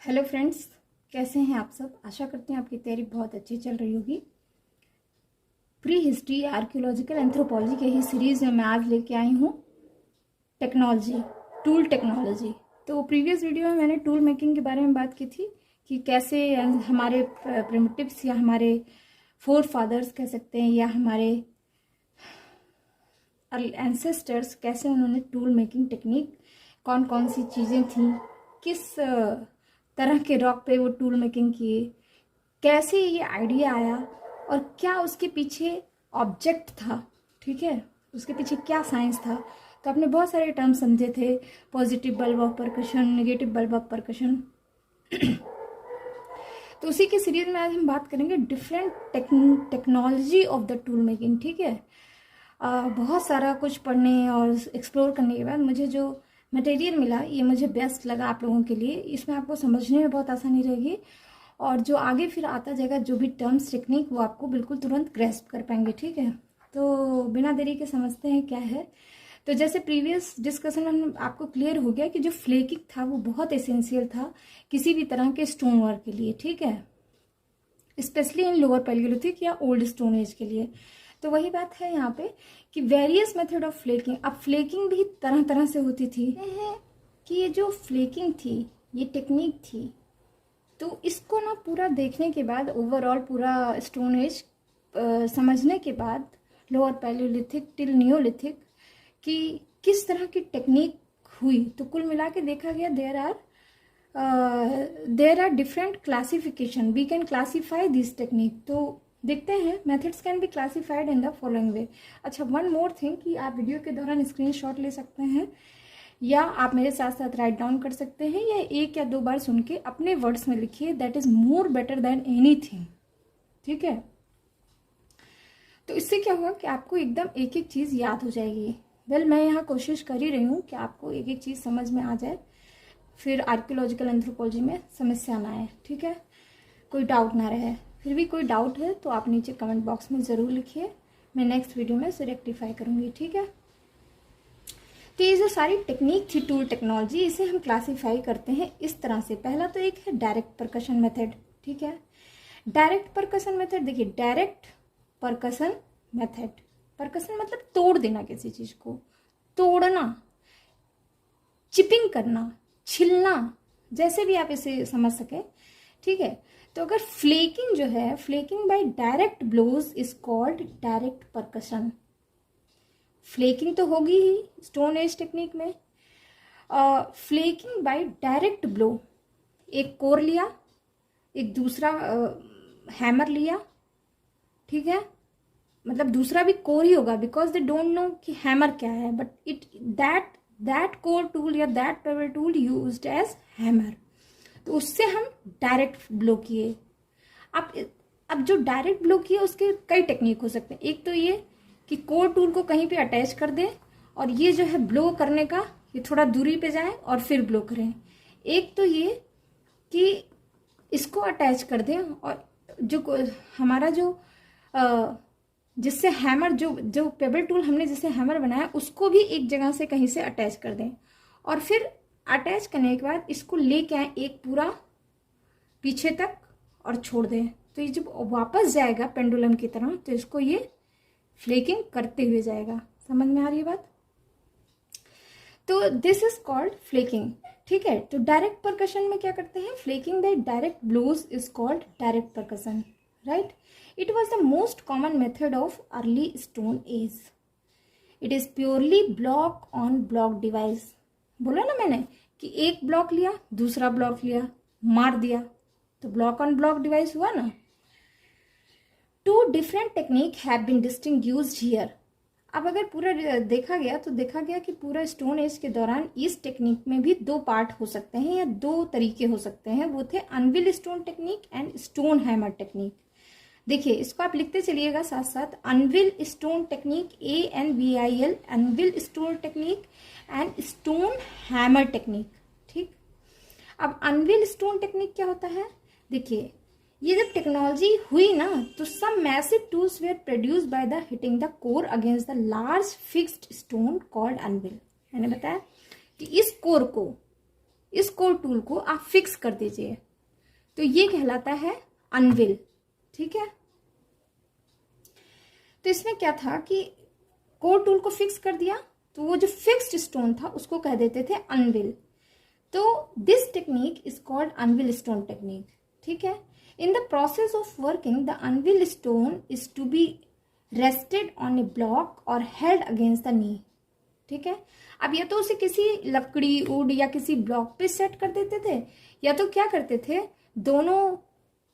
Hello friends, कैसे हैं आप सब। आशा करते हैं आपकी तैयारी बहुत अच्छी चल रही होगी। प्री हिस्ट्री आर्कियोलॉजिकल एंथ्रोपोलॉजी के ही सीरीज में मैं आज लेके आई हूँ टेक्नोलॉजी, टूल टेक्नोलॉजी। तो प्रीवियस वीडियो में मैंने टूल मेकिंग के बारे में बात की थी कि कैसे हमारे प्रिमिटिव्स या हमारे फोर फादर्स कह सकते हैं या हमारे एंसेस्टर्स कैसे उन्होंने टूल मेकिंग टेक्निक, कौन कौन सी चीज़ें थी, किस तरह के रॉक पे वो टूल मेकिंग किए, कैसे ये आइडिया आया और क्या उसके पीछे ऑब्जेक्ट था। ठीक है, उसके पीछे क्या साइंस था। तो आपने बहुत सारे टर्म समझे थे, positive bulb of percussion, negative bulb of percussion. तो उसी के सीरीज में आज हम बात करेंगे different technology of the tool making. ठीक है, बहुत सारा कुछ पढ़ने और एक्सप्लोर करने के बाद मुझे जो मटेरियल मिला ये मुझे बेस्ट लगा आप लोगों के लिए। इसमें आपको समझने में बहुत आसानी रहेगी और जो आगे फिर आता जाएगा जो भी टर्म्स टेक्निक वो आपको बिल्कुल तुरंत ग्रेस्प कर पाएंगे। ठीक है, तो बिना देरी के समझते हैं क्या है। तो जैसे प्रीवियस डिस्कशन में आपको क्लियर हो गया कि जो फ्लेकिंग था वो बहुत एसेंशियल था किसी भी तरह के स्टोन वर्क के लिए। ठीक है, स्पेशली इन लोअर पैलियोलिथिक या ओल्ड स्टोन एज के लिए। तो वही बात है यहाँ पे कि वेरियस मेथड ऑफ फ्लेकिंग। अब फ्लेकिंग भी तरह तरह से होती थी कि ये जो फ्लेकिंग थी ये टेक्निक थी। तो इसको ना पूरा देखने के बाद ओवरऑल पूरा स्टोन एज समझने के बाद लोअर पैलियोलिथिक टिल नियोलिथिक कि किस तरह की टेक्निक हुई, तो कुल मिला के देखा गया there are different classification, we can classify this technique. तो देखते हैं methods can be classified in the following way. अच्छा, वन मोर थिंग कि आप वीडियो के दौरान स्क्रीनशॉट ले सकते हैं या आप मेरे साथ साथ राइट डाउन कर सकते हैं या एक या दो बार सुन के अपने वर्ड्स में लिखिए, that is more better than anything. ठीक है, तो इससे क्या होगा कि आपको एकदम एक एक चीज याद हो जाएगी। मैं यहाँ कोशिश कर ही रही हूँ कि आपको एक एक चीज समझ में आ जाए, फिर आर्कियोलॉजिकल एंथ्रोपोलॉजी में समस्या ना आए। ठीक है, कोई डाउट ना रहे। फिर भी कोई डाउट है तो आप नीचे कमेंट बॉक्स में ज़रूर लिखिए, मैं नेक्स्ट वीडियो में उसे रेक्टिफाई करूँगी। ठीक है, तो ये जो सारी टेक्निक थी टूल टेक्नोलॉजी, इसे हम क्लासीफाई करते हैं इस तरह से। पहला तो एक है डायरेक्ट परकशन मेथड। ठीक है, डायरेक्ट परकशन मेथड देखिए, डायरेक्ट परकशन मेथड, परकशन मतलब तोड़ देना, किसी चीज को तोड़ना, चिपिंग करना, छिलना, जैसे भी आप इसे समझ सके। ठीक है, तो अगर फ्लेकिंग जो है, flaking by direct blows is called direct percussion. Flaking तो होगी ही स्टोन एज टेक्निक में। फ्लेकिंग बाय डायरेक्ट ब्लो, एक कोर लिया, एक दूसरा हैमर लिया। ठीक है, मतलब दूसरा भी कोर ही होगा बिकॉज दे डोंट नो कि हैमर क्या है, but it that core tool या that pebble tool used as hammer. तो उससे हम डायरेक्ट ब्लो किए। अब जो डायरेक्ट ब्लो किए उसके कई टेक्निक हो सकते हैं। एक तो ये कि कोर टूल को कहीं पे अटैच कर दें और ये जो है ब्लो करने का ये थोड़ा दूरी पे जाए और फिर ब्लो करें। एक तो ये कि इसको अटैच कर दें और जो हमारा जो जिससे हैमर, जो पेबल टूल हमने जिससे हैमर बनाया उसको भी एक जगह से कहीं से अटैच कर दें और फिर अटैच करने के बाद इसको लेके आए एक पूरा पीछे तक और छोड़ दें। तो ये जब वापस जाएगा पेंडुलम की तरह तो इसको ये फ्लेकिंग करते हुए जाएगा। समझ में आ रही है बात? तो दिस इज कॉल्ड फ्लेकिंग। ठीक है, तो डायरेक्ट परकशन में क्या करते हैं, flaking by direct blows is called direct percussion. Right, it was the most common method of early stone age. It is purely block on block device. बोला ना मैंने कि एक ब्लॉक लिया, दूसरा ब्लॉक लिया, मार दिया, तो ब्लॉक ऑन ब्लॉक डिवाइस हुआ ना। Two different technique have been distinguished here. अब अगर पूरा देखा गया तो देखा गया कि पूरा स्टोन एज के दौरान इस टेक्निक में भी दो पार्ट हो सकते हैं या दो तरीके हो सकते हैं। वो थे unveil stone technique and stone hammer technique. देखिए, इसको आप लिखते चलिएगा साथ साथ, unveil stone technique, ANVIL, unveil stone technique and stone hammer technique. ठीक, अब अनविल स्टोन टेक्निक क्या होता है, देखिए ये जब टेक्नोलॉजी हुई ना तो some massive tools were produce by the hitting the core against the large fixed stone called anvil. मैंने बताया कि इस कोर को इस कोर टूल को आप फिक्स कर दीजिए, तो ये कहलाता है अनविल। ठीक है, तो इसमें क्या था कि कोर टूल को फिक्स कर दिया, तो वो जो फिक्स्ड स्टोन था उसको कह देते थे अनविल। तो this technique is called anvil stone technique. ठीक है, in the process of working the anvil stone is to be rested on a block और हेल्ड अगेंस्ट द नी। ठीक है, अब या तो उसे किसी लकड़ी, वुड या किसी ब्लॉक पे सेट कर देते थे, या तो क्या करते थे, दोनों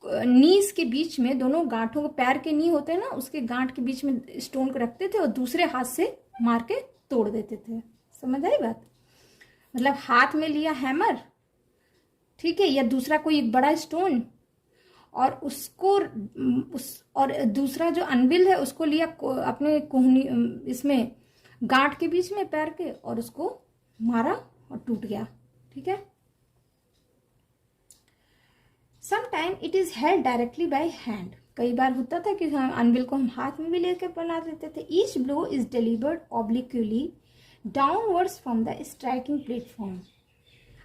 नीज के बीच में, दोनों गांठों को, पैर के नी होते हैं ना, उसके गांठ के बीच में स्टोन को रखते थे और दूसरे हाथ से मार के तोड़ देते थे। समझ आई बात? मतलब हाथ में लिया हैमर, ठीक है, या दूसरा कोई बड़ा स्टोन, और उसको और दूसरा जो अनविल है उसको लिया अपने कोहनी, इसमें गांठ के बीच में पैर के, और उसको मारा और टूट गया। ठीक है, sometime it is held directly by hand. कई बार होता था कि हम अनविल को हम हाथ में भी लेकर बना देते थे। Each blow is delivered obliquely downwards from the striking platform.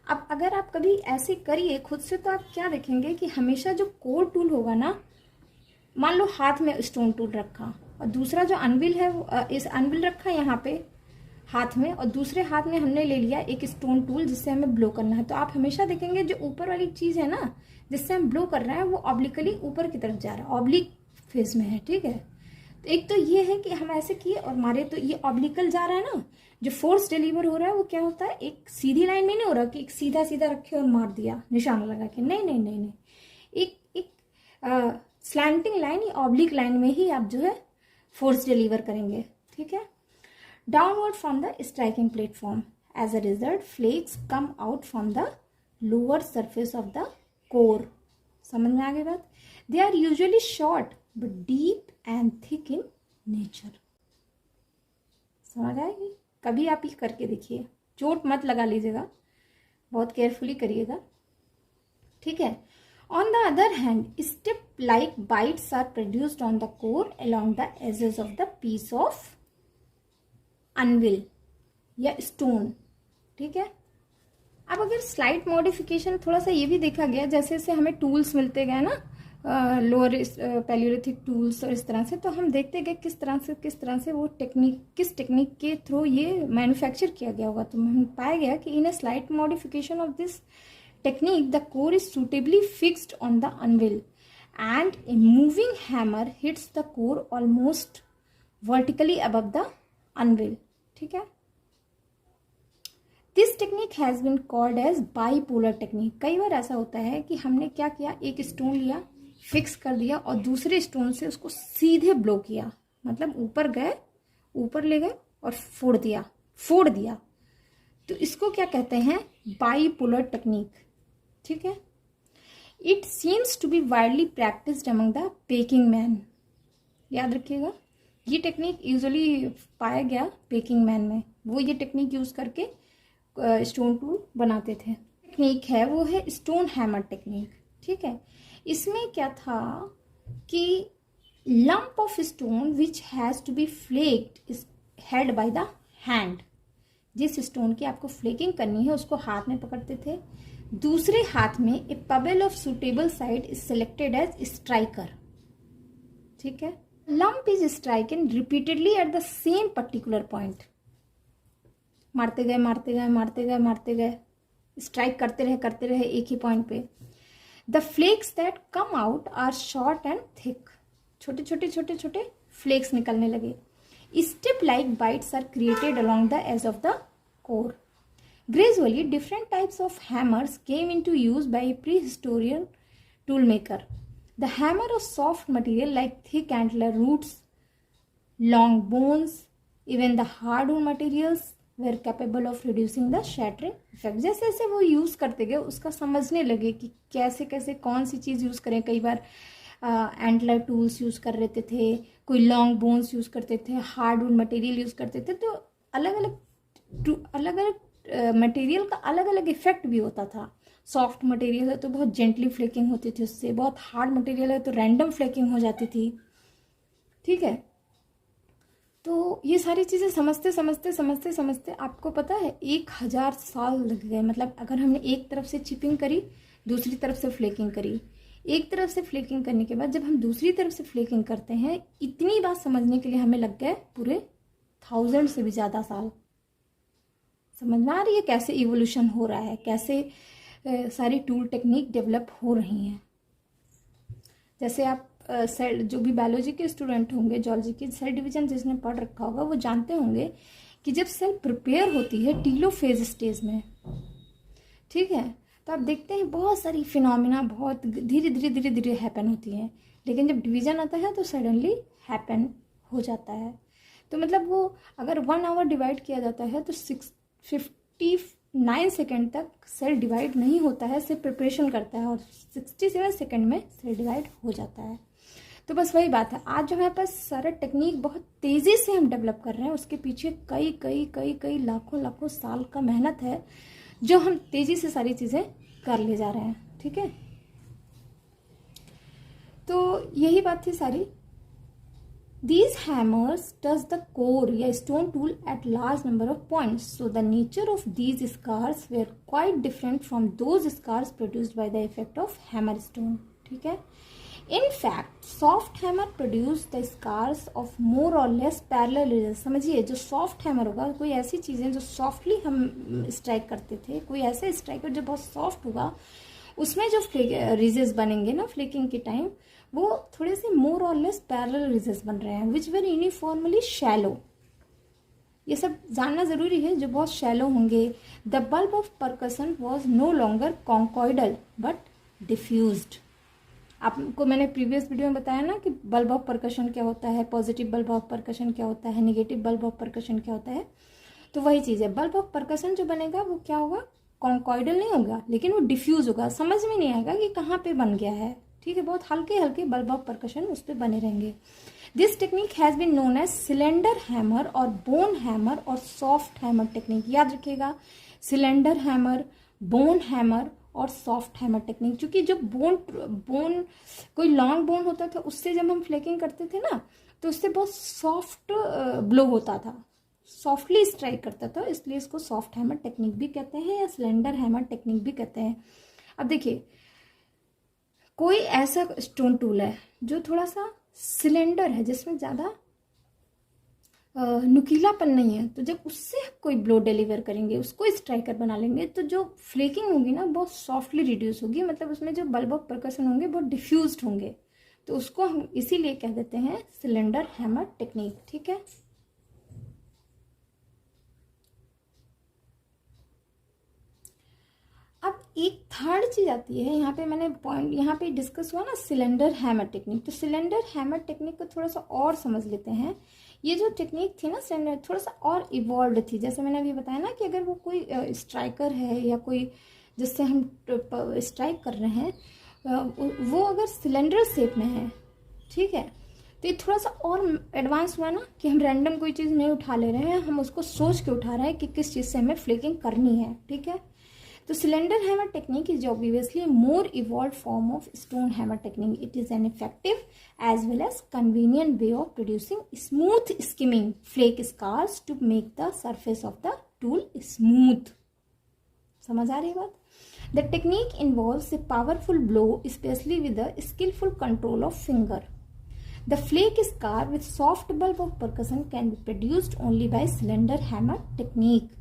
अब अगर आप कभी ऐसे करिए खुद से, तो आप क्या देखेंगे कि हमेशा जो कोर टूल होगा ना, मान लो हाथ में स्टोन टूल रखा और दूसरा जो अनविल है इस अनविल रखा यहाँ पे हाथ में, और दूसरे हाथ में हमने ले लिया एक स्टोन टूल जिससे हमें ब्लो करना है, तो आप हमेशा देखेंगे जो ऊपर वाली चीज है ना जिससे हम ब्लो कर रहे हैं वो ऑब्लिकली ऊपर की तरफ जा रहा है, ऑब्लिक फेज में है। ठीक है, तो एक तो ये है कि हम ऐसे किए और मारे, तो ये ऑब्लिकल जा रहा है ना, जो फोर्स डिलीवर हो रहा है वो क्या होता है, एक सीधी लाइन में नहीं हो रहा कि एक सीधा सीधा रखे और मार दिया निशाना लगा के, नहीं नहीं नहीं नहीं, एक स्लैंटिंग लाइन या ऑब्लिक लाइन में ही आप जो है फोर्स डिलीवर करेंगे। ठीक है, downward from the striking platform, as a result flakes come out from the lower surface of the core. समझ में आ गई बात? They are usually short but deep and thick in nature. समझ आएगी? कभी आप ये करके देखिए, चोट मत लगा लीजिएगा, बहुत केयरफुली करिएगा। ठीक है, on the other hand step like bites are produced on the core along the edges of the piece of anvil या स्टोन। ठीक है, अब अगर स्लाइट मॉडिफिकेशन थोड़ा सा ये भी देखा गया, जैसे जैसे हमें टूल्स मिलते गए ना, लोअर पैलियोलिथिक टूल्स और इस तरह से, तो हम देखते गए किस तरह से वो टेक्निक, किस टेक्निक के थ्रू ये मैन्युफैक्चर किया गया होगा। तो हम पाया गया कि in a slight modification of this technique the core is suitably fixed on the anvil and a moving hammer hits the core almost vertically above the anvil. ठीक है, this technique has been called as bipolar technique. कई बार ऐसा होता है कि हमने क्या किया, एक स्टोन लिया, फिक्स कर दिया और दूसरे स्टोन से उसको सीधे ब्लो किया, मतलब ऊपर ले गए और फोड़ दिया, तो इसको क्या कहते हैं, बाईपोलर टेक्निक। ठीक है, it seems to be widely practised among the Peking man. याद रखिएगा, ये टेक्निक यूजुअली पाया गया पेकिंग मैन में, वो ये टेक्निक यूज करके स्टोन टूल बनाते थे। टेक्निक है वो है स्टोन हैमर टेक्निक। ठीक है, इसमें क्या था कि lump of stone which has to be flaked is held by the hand. जिस स्टोन की आपको फ्लेकिंग करनी है उसको हाथ में पकड़ते थे, दूसरे हाथ में a pebble of suitable side is selected as striker. ठीक है, lump is struck repeatedly at the same particular point. मारते गए, स्ट्राइक करते रहे एक ही पॉइंट पे। The flakes that come out are short and thick. छोटे फ्लेक्स निकलने लगे। Step like bites are created along the edge of the core. Gradually, different types of hammers came into use by prehistoric toolmaker. The hammer of soft material like thick antler roots, long bones, even the hardwood materials were capable of reducing the shattering effect. जैसे जैसे वो use करते गए उसका समझने लगे कि कैसे कैसे कौन सी चीज यूज करें। कई बार एंटलर टूल्स यूज कर लेते थे, कोई लॉन्ग बोन्स यूज करते थे, हार्डवुड मटेरियल यूज करते थे। तो अलग अलग मटेरियल का अलग अलग इफेक्ट भी होता था। सॉफ्ट मटेरियल है तो बहुत जेंटली फ्लेकिंग होती थी उससे, बहुत हार्ड मटेरियल है तो रैंडम फ्लेकिंग हो जाती थी। ठीक है, तो ये सारी चीज़ें समझते समझते समझते समझते आपको पता है 1000 साल लग गए। मतलब अगर हमने एक तरफ से चिपिंग करी, दूसरी तरफ से फ्लेकिंग करी, एक तरफ से फ्लेकिंग करने के बाद जब हम दूसरी तरफ से फ्लेकिंग करते हैं, इतनी बात समझने के लिए हमें लग गए पूरे 1000 से भी ज़्यादा साल। समझ में आ रही है कैसे इवोल्यूशन हो रहा है, कैसे सारी टूल टेक्निक डेवलप हो रही हैं। जैसे आप सेल, जो भी बायोलॉजी के स्टूडेंट होंगे, जूलॉजी की सेल डिवीजन जिसने पढ़ रखा होगा वो जानते होंगे कि जब सेल प्रिपेयर होती है टीलोफेज स्टेज में, ठीक है, तो आप देखते हैं बहुत सारी फिनोमिना बहुत धीरे धीरे धीरे धीरे हैपन होती हैं, लेकिन जब डिवीजन आता है तो सडनली हैपन हो जाता है। तो मतलब वो अगर 1 आवर डिवाइड किया जाता है तो 59 सेकेंड तक सेल डिवाइड नहीं होता है, सिर्फ प्रिपरेशन करता है, और 67 सेकेंड में सेल डिवाइड हो जाता है। तो बस वही बात है, आज जो हमारे पास सारा टेक्निक बहुत तेज़ी से हम डेवलप कर रहे हैं, उसके पीछे कई कई कई कई लाखों लाखों साल का मेहनत है, जो हम तेज़ी से सारी चीज़ें कर ले जा रहे हैं। ठीक है, तो यही बात थी सारी। These hammers touch the core या stone tool at large number of points. So the nature of these scars were quite different from those scars produced by the effect of hammer stone. ठीक है, In fact, soft hammer produce the scars of more or less parallel ridges. समझिए, जो soft hammer होगा, कोई ऐसी चीज़ें जो softly हम स्ट्राइक करते थे, कोई ऐसे स्ट्राइकर जो बहुत सॉफ्ट होगा, उसमें जो रीजेस बनेंगे ना फ्लेकिंग के टाइम, वो थोड़े से मोर और लेस पैरेलल रीजेस बन रहे हैं, विच वेर यूनिफॉर्मली शैलो। ये सब जानना जरूरी है, जो बहुत शैलो होंगे। The bulb of percussion was no longer conchoidal but diffused. आपको मैंने प्रीवियस वीडियो में बताया ना कि बल्ब ऑफ परकशन क्या होता है, पॉजिटिव बल्ब ऑफ परकशन क्या होता है, नेगेटिव बल्ब ऑफ परकशन क्या होता है। तो वही चीज़ है, बल्ब ऑफ परकशन जो बनेगा वो क्या होगा, कॉन्कॉइडल नहीं होगा, लेकिन वो डिफ्यूज होगा, समझ में नहीं आएगा कि कहाँ पे बन गया है। ठीक है, बहुत हल्के हल्के बल्ब ऑफ परकशन उस पर बने रहेंगे। This technique has been known as cylinder hammer और बोन हैमर और सॉफ्ट हैमर टेक्निक। याद रखिएगा, सिलेंडर हैमर, बोन हैमर और सॉफ्ट हैमर टेक्निक। क्योंकि जो बोन कोई लॉन्ग बोन होता था, उससे जब हम फ्लेकिंग करते थे ना, तो उससे बहुत सॉफ्ट ब्लो होता था, सॉफ्टली स्ट्राइक करता था, इसलिए इसको सॉफ्ट हैमर टेक्निक भी कहते हैं या सिलेंडर हैमर टेक्निक भी कहते हैं। अब देखिए, कोई ऐसा स्टोन टूल है जो थोड़ा सा सिलेंडर है, जिसमें ज़्यादा नुकीलापन नहीं है, तो जब उससे कोई ब्लो डिलीवर करेंगे, उसको स्ट्राइकर बना लेंगे, तो जो फ्लेकिंग होगी ना बहुत सॉफ्टली रिड्यूस होगी, मतलब उसमें जो बल्ब ऑफ परकशन होंगे बहुत डिफ्यूज्ड होंगे, तो उसको हम इसीलिए कह देते हैं सिलेंडर हैमर टेक्निक। ठीक है, अब एक थर्ड चीज आती है, यहाँ पे मैंने पॉइंट यहाँ पे डिस्कस हुआ ना सिलेंडर हैमर टेक्निक, तो सिलेंडर हैमर टेक्निक को थोड़ा सा और समझ लेते हैं। ये जो टेक्निक थी ना सिलेंडर, थोड़ा सा और इवॉल्व थी। जैसे मैंने अभी बताया ना कि अगर वो कोई स्ट्राइकर है या कोई जिससे हम स्ट्राइक कर रहे हैं, वो अगर सिलेंडर शेप में है, ठीक है, तो ये थोड़ा सा और एडवांस हुआ ना कि हम रैंडम कोई चीज़ नहीं उठा ले रहे हैं, हम उसको सोच के उठा रहे हैं कि किस चीज़ से हमें फ्लेकिंग करनी है। ठीक है, तो cylinder hammer technique is obviously a more evolved form of stone hammer technique. It is an effective as well as convenient way of producing smooth skimming flake scars to make the surface of the tool smooth. समझ आ रही बात? The technique involves a powerful blow, especially with a skillful control of finger. The flake scar with soft bulb of percussion can be produced only by cylinder hammer technique.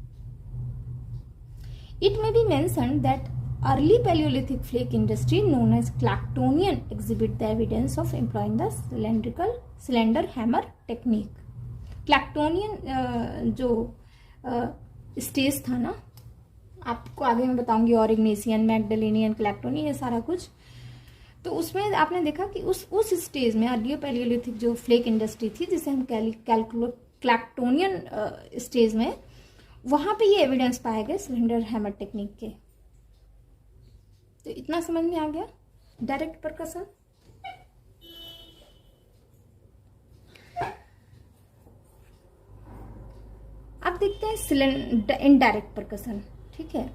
It may be mentioned that early Paleolithic flake industry known as Clactonian exhibit the evidence of employing the cylinder hammer technique. Clactonian जो stage था ना, आपको आगे मैं बताऊंगी, ऑरिग्नेसियन, मैगडेलेनियन, क्लैक्टोनियन, ये सारा कुछ। तो उसमें आपने देखा कि उस स्टेज में अर्ली पैलियोलिथिक जो फ्लेक इंडस्ट्री थी, जिसे हम क्लैक्टोनियन स्टेज में, वहां पे ये एविडेंस पाए गए सिलेंडर हैमर टेक्निक के। तो इतना समझ में आ गया डायरेक्ट परकशन। अब देखते हैं इनडायरेक्ट परकशन। ठीक है,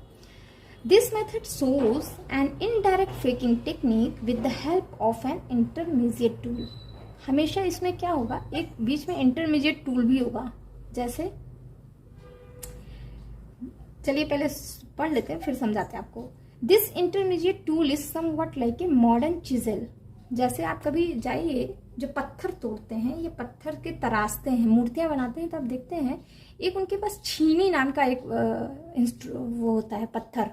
this method shows an indirect flaking technique with the help of an intermediate tool. हमेशा इसमें क्या होगा, एक बीच में इंटरमीडिएट टूल भी होगा। जैसे चलिए पहले पढ़ लेते हैं फिर समझाते हैं आपको। This intermediate tool is somewhat like a modern chisel. जैसे आप कभी जाइए जो पत्थर तोड़ते हैं, ये पत्थर के तराशते हैं, मूर्तियां बनाते हैं, तो आप देखते हैं एक उनके पास छीनी नाम का एक वो होता है पत्थर,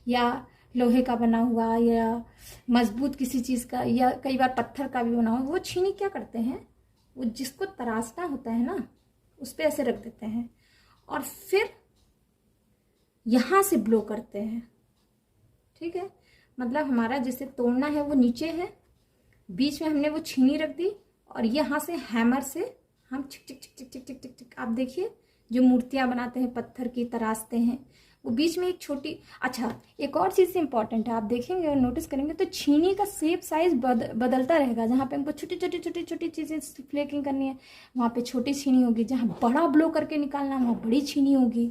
या लोहे का बना हुआ या मजबूत किसी चीज का, या कई बार पत्थर का भी बना हुआ। वो छीनी क्या करते हैं, वो जिसको तराशना होता है ना उस पर ऐसे रख देते हैं और फिर यहां से ब्लो करते हैं। ठीक है, मतलब हमारा जिसे तोड़ना है वो नीचे है, बीच में हमने वो छीनी रख दी और यहाँ से हैमर से हम चिक चिक चिक चिक चिक चिक चिक चिक। आप देखिए जो मूर्तियां बनाते हैं पत्थर की तराशते हैं, वो बीच में एक छोटी, अच्छा एक और चीज इंपॉर्टेंट है, आप देखेंगे और नोटिस करेंगे तो छीनी का शेप साइज बदलता रहेगा। जहाँ पे हमको छोटी छोटी छोटी छोटी चीजें फ्लेकिंग करनी है वहां पे छोटी छीनी होगी, जहाँ बड़ा ब्लो करके निकालना वहां बड़ी छीनी होगी।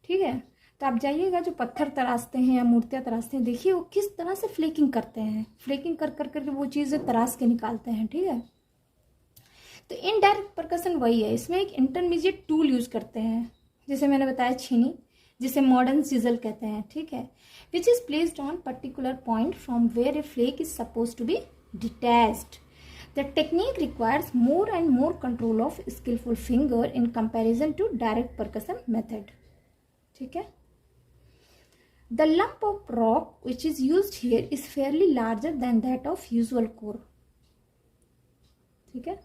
ठीक है, तो आप जाइएगा जो पत्थर तराशते हैं या मूर्तियां तराशते हैं, देखिए वो किस तरह से फ्लेकिंग करते हैं, फ्लेकिंग कर कर करके वो चीजें तराश के निकालते हैं। ठीक है, तो इनडायरेक्ट परकशन वही है, इसमें एक इंटरमीडिएट टूल यूज करते हैं, जैसे मैंने बताया छीनी, जिसे मॉडर्न सिजल कहते हैं। ठीक है, which is placed on particular point from where a flake is suppose to be detached. The technique requires more and more control of skilful finger in comparison to direct percussion method. ठीक है, the lump of rock which is used here is fairly larger than that of usual core। ठीक है,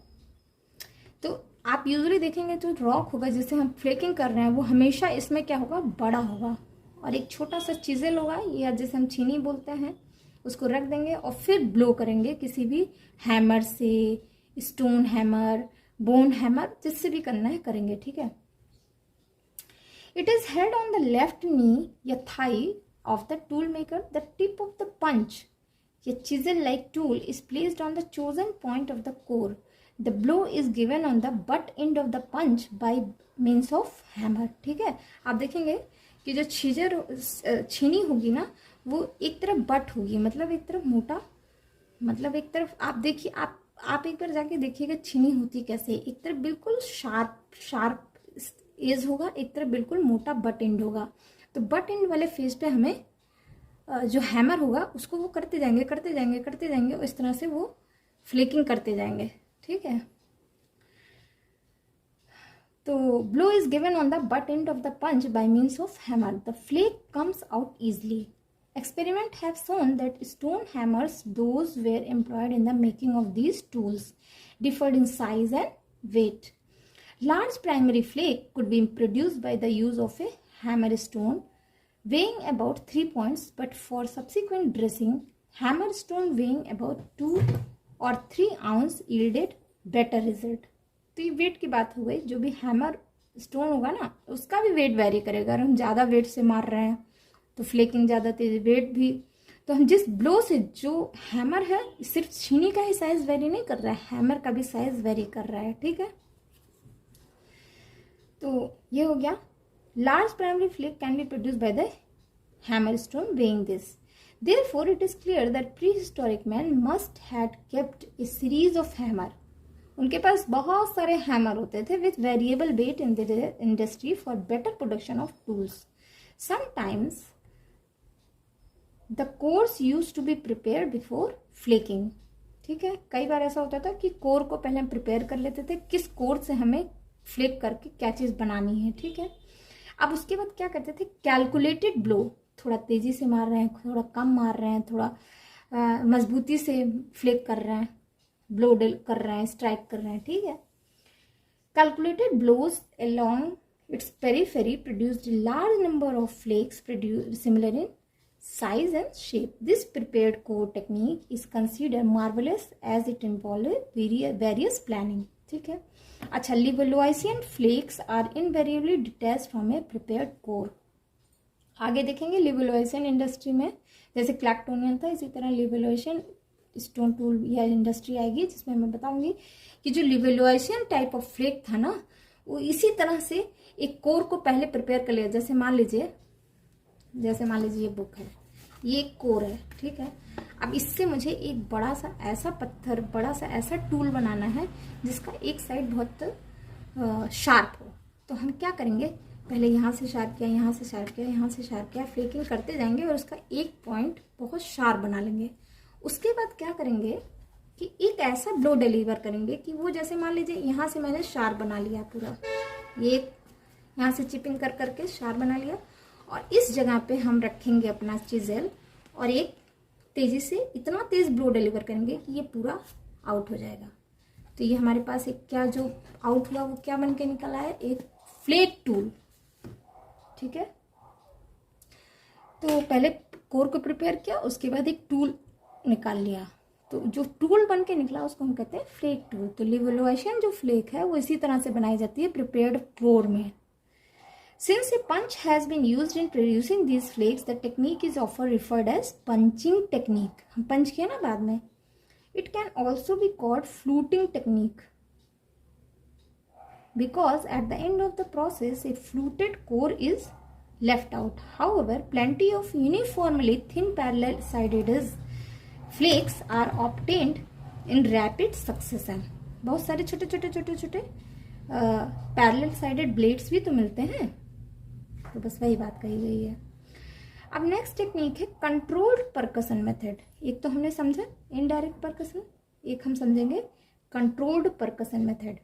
तो आप usually देखेंगे जो rock होगा जिसे हम फ्लेकिंग कर रहे हैं वो हमेशा इसमें क्या होगा, बड़ा होगा, और एक छोटा सा चिजल होगा या जैसे हम छीनी बोलते हैं उसको रख देंगे और फिर ब्लो करेंगे किसी भी हैमर से, स्टोन हैमर, बोन हैमर, जिससे भी करना है करेंगे। ठीक है, it is held on the left knee या thigh of the tool maker. The tip of the punch या chisel like tool is placed on the chosen point of the core. The blow is given on the butt end of the punch by means of hammer। ठीक है, आप देखेंगे कि जो छीनी होगी ना वो एक तरफ बट होगी, मतलब एक तरफ मोटा, मतलब एक तरफ आप देखिए, आप एक बार जाके देखिएगा छीनी होती कैसे, एक तरफ बिल्कुल शार्प एज होगा, एक तरफ बिल्कुल मोटा बट एंड होगा। तो बट एंड वाले फेज पे हमें जो हैमर होगा उसको वो करते जाएंगे करते जाएंगे करते जाएंगे, और इस तरह से वो फ्लेकिंग करते जाएंगे। ठीक है, तो blow is given on the butt end of the punch by means of hammer. The flake comes out easily. Experiment have shown that stone hammers, those were employed in the making of these tools, differed in size and weight. Large primary flake could be produced by the use of a hammer stone weighing about 3 points, but for subsequent dressing, hammer stone weighing about 2 or 3 ounce yielded better result। तो ये wait की बात हो गई, जो भी hammer stone होगा ना उसका भी वेट वेरी करेगा। अगर हम ज़्यादा वेट से मार रहे हैं तो फ्लेकिंग ज़्यादा तेज, वेट भी, तो हम जिस ब्लो से, जो हैमर है सिर्फ छीनी का ही साइज वेरी नहीं कर रहा है, हैमर का भी साइज वेरी कर रहा है। ठीक है, तो ये हो गया। Large primary flake can be produce by the hammer stone weighing this. Therefore it is clear that prehistoric man must had kept a series of hammer. उनके पास बहुत सारे हैमर होते थे with variable weight in the industry for better production of tools. Sometimes the cores use to be prepare before flaking. ठीक है, कई बार ऐसा होता था कि कोर को पहले हम प्रिपेयर कर लेते थे, किस कोर से हमें फ्लिप करके क्या चीज़ बनानी है। ठीक है, अब उसके बाद क्या करते थे, कैलकुलेटेड ब्लो, थोड़ा तेजी से मार रहे हैं, थोड़ा कम मार रहे हैं, थोड़ा मजबूती से फ्लिप कर रहे हैं, ब्लो कर रहे हैं, स्ट्राइक कर रहे हैं। ठीक है, calculated blows along its periphery produced large number of flakes similar in size and shape. This prepared core technique is considered marvelous as it involves various planning। ठीक है, अच्छा, Levalloisian flakes are invariably detached from a prepared core। आगे देखेंगे Levalloisian industry में जैसे क्लैक्टोनियन था, इसी तरह Levalloisian स्टोन टूल या इंडस्ट्री आएगी जिसमें मैं बताऊंगी कि जो Levalloisian टाइप ऑफ फ्लेक था ना वो इसी तरह से एक कोर को पहले प्रिपेयर कर लिया। जैसे मान लीजिए ये बुक है, ये एक कोर है। ठीक है, अब इससे मुझे एक बड़ा सा ऐसा पत्थर, बड़ा सा ऐसा टूल बनाना है जिसका एक साइड बहुत शार्प हो। तो हम क्या करेंगे, पहले यहाँ से शार्प किया, यहाँ से शार्प किया, यहाँ से शार्प किया, फ्लेकिंग करते जाएंगे और उसका एक पॉइंट बहुत शार्प बना लेंगे। उसके बाद क्या करेंगे कि एक ऐसा ब्लो डिलीवर करेंगे कि वो जैसे मान लीजिए यहाँ से मैंने शार्प बना लिया पूरा, ये यहाँ से चिपिंग कर करके शार्प बना लिया, और इस जगह पे हम रखेंगे अपना चिज़ल और एक तेजी से इतना तेज ब्लो डिलीवर करेंगे कि ये पूरा आउट हो जाएगा। तो ये हमारे पास एक क्या जो आउट हुआ वो क्या बन के निकला है, एक फ्लेक टूल। ठीक है, तो पहले कोर को प्रिपेयर किया, उसके बाद एक टूल निकाल लिया, तो जो टूल बन के निकला उसको हम कहते हैं फ्लेक टूल। तो लिवोल्यूशन जो फ्लेक है वो इसी तरह से बनाई जाती है प्रिपेयर्ड कोर में। Since a punch has been used in producing these flakes, the technique is often referred as punching technique. हम पंच किया ना बाद में। It can also be called fluting technique because at the end of the process, a fluted core is left out. However, plenty of uniformly thin parallel-sided flakes are obtained in rapid succession. बहुत सारे छोटे छोटे छोटे छोटे parallel sided blades भी तो मिलते हैं। तो बस वही बात कही गई है। अब नेक्स्ट टेक्निक है कंट्रोल्ड परकशन मेथड। एक तो हमने समझा इनडायरेक्ट परकशन, एक हम समझेंगे कंट्रोल्ड परकशन मेथड।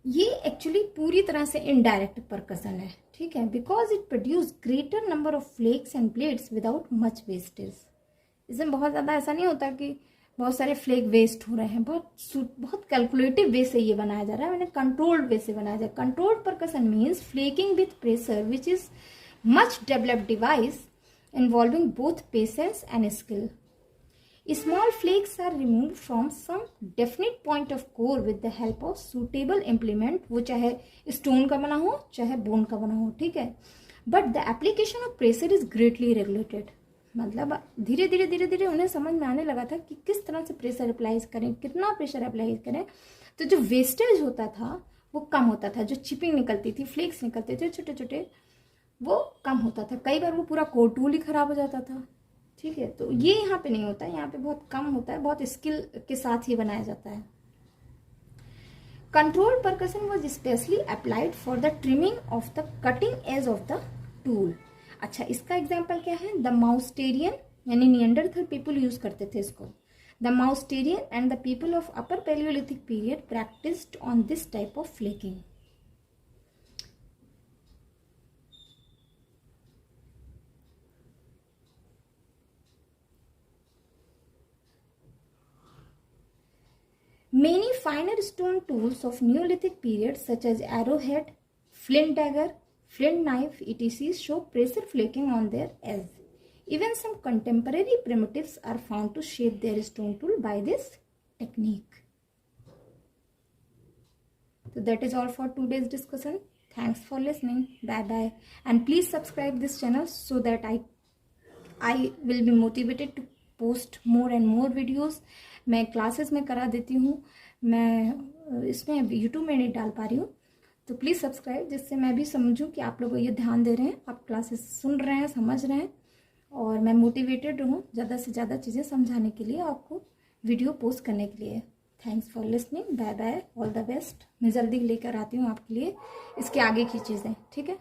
ये एक्चुअली पूरी तरह से इनडायरेक्ट परकशन है, ठीक है, because it produce greater number of flakes and blades without much wastage. इसमें बहुत ज़्यादा ऐसा नहीं होता कि बहुत सारे फ्लेक वेस्ट हो रहे हैं, बहुत कैलकुलेटिव वे से ये बनाया जा रहा है, मैंने कंट्रोल्ड वे से बनाया जा रहा है। Controlled percussion means flaking with pressure which is much developed device involving both patience and skill. Small flakes are removed from some definite point of core with the help of suitable implement, वो चाहे stone का बना हो चाहे bone का बना हो, ठीक है, but the application of pressure is greatly regulated. मतलब धीरे धीरे धीरे धीरे उन्हें समझ में आने लगा था कि किस तरह से प्रेशर अप्लाई करें, कितना प्रेशर अप्लाई करें, तो जो वेस्टेज होता था वो कम होता था, जो चिपिंग निकलती थी, फ्लेक्स निकलते थे छोटे छोटे, वो कम होता था। कई बार वो पूरा कोर टूल ही खराब हो जाता था, ठीक है। तो ये यहाँ पे नहीं होता है, यहाँ पे बहुत कम होता है, बहुत स्किल के साथ ही बनाया जाता है। Controlled percussion was specially applied for the trimming of the cutting edge of the tool. अच्छा, इसका एग्जाम्पल क्या है, द माउस्टेरियन यानी निएंडरथल पीपल यूज करते थे इसको। The Mousterian and the people of upper Palaeolithic period practised on this type of flaking. Many finer stone tools of Neolithic period such as arrowhead, flint dagger, flint knife, etc. show pressure flaking on their edge. Even some contemporary primitives are found to shape their stone tool by this technique. So that is all for today's discussion. Thanks for listening. Bye bye. And please subscribe this channel so that I will be motivated to post more and more videos. मैं classes में करा देती हूँ, मैं इसमें YouTube में नहीं डाल पा रही हूँ, तो प्लीज़ सब्सक्राइब, जिससे मैं भी समझूँ कि आप लोग ये ध्यान दे रहे हैं, आप क्लासेस सुन रहे हैं, समझ रहे हैं, और मैं मोटिवेटेड रहूँ ज़्यादा से ज़्यादा चीज़ें समझाने के लिए, आपको वीडियो पोस्ट करने के लिए। Thanks for listening, bye bye, all the best. मैं जल्दी लेकर आती हूँ आपके लिए इसके आगे की चीज़ें, ठीक है।